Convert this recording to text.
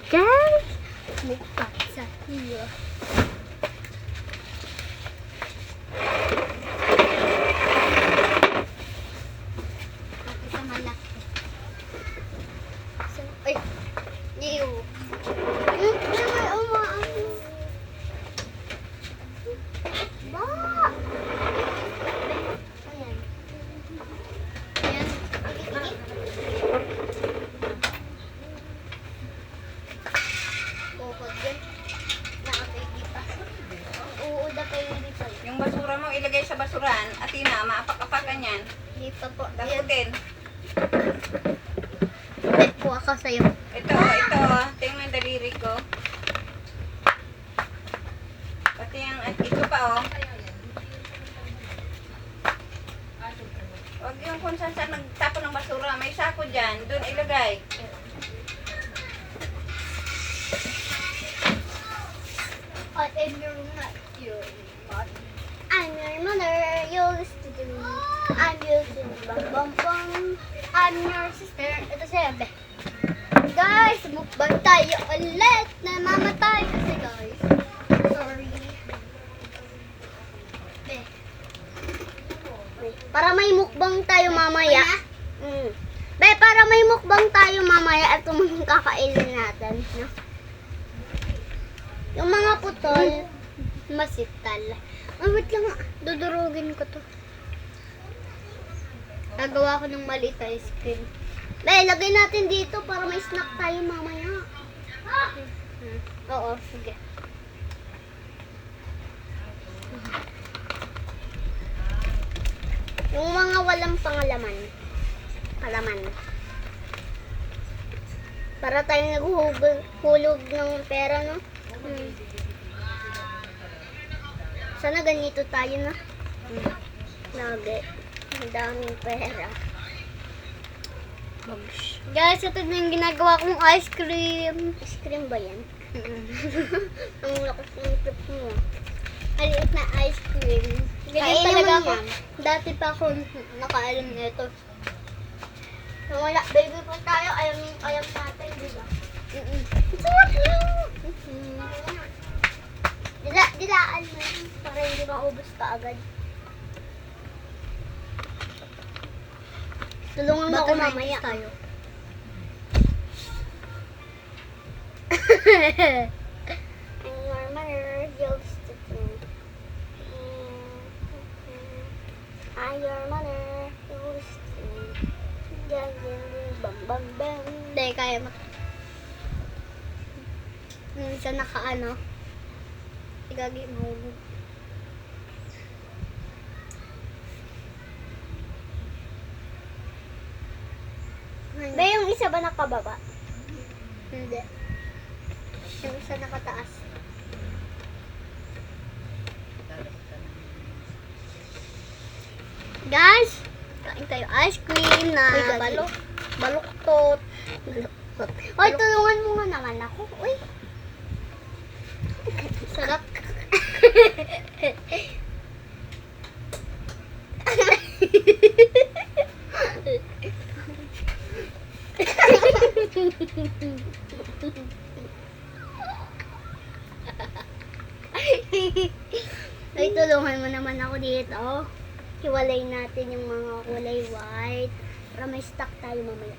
guys. Mukbang sa iyo. Sa malaki. So, ay, ew. Ba! Ayan. Ayan. Bukod din. Nakakikita. Uuda pa yung dito. Yung basura mo ilagay sa basuran. Atina, maapak-apakan yan. Hindi pa po. Ayan. Daputin. Bet po ako sa'yo. Ito. Tingnan mo yung daliri ko. Pati yung, ito pa oh. Huwag yung kung saan nagtapon ng basura. May sako dyan. Doon ilagay. I am your mother. I'm your mother. You used to do. I'm used to do. Bang bang bang. I'm your sister. Ito siya, be. Guys, mukbang tayo ulit. Namamatay kasi guys. Sorry. Be. Para may mukbang tayo mamaya. Be, para may mukbang tayo mamaya at yung kakainin natin. No? Yung mga putol, masital. Ay, wait lang. Dudurugin ko to. Gagawa ko ng maliit na ice cream. Be, lagay natin dito para may snack tayo mamaya. Oo, sige. Yung mga walang pangalaman. Palaman. Para tayo naghuhulog ng pera, no? Sana ganito tayo, no? Lagi. Ang daming pera. Guys, ito na yung ginagawa kong ice cream. Ice cream ba yan? Ang lakas ng trip mo. Maliit na ice cream. Ganyan talaga ako. Dati pa ako nakaalam nito. Nung wala, baby pa tayo, ayam natin, di ba? Dilaan mo yun para hindi maubos ka agad. Tulungan mo ako mamaya. Tayo. I'm your mother, used to do. I'm your mother, used to do. Bam bam bam. Hindi, kaya mo. Minsan nakaano. Igagi mo. Ba yung isa ba nakababa? Hindi. Yung isa nakataas. Guys, kain tayo ice cream na baluktot. Oy, tulungan mo nga naman ako. Uy. Sarap. Ay, tulungan mo naman ako dito. Hiwalay natin yung mga kulay white para may stock tayo mamaya.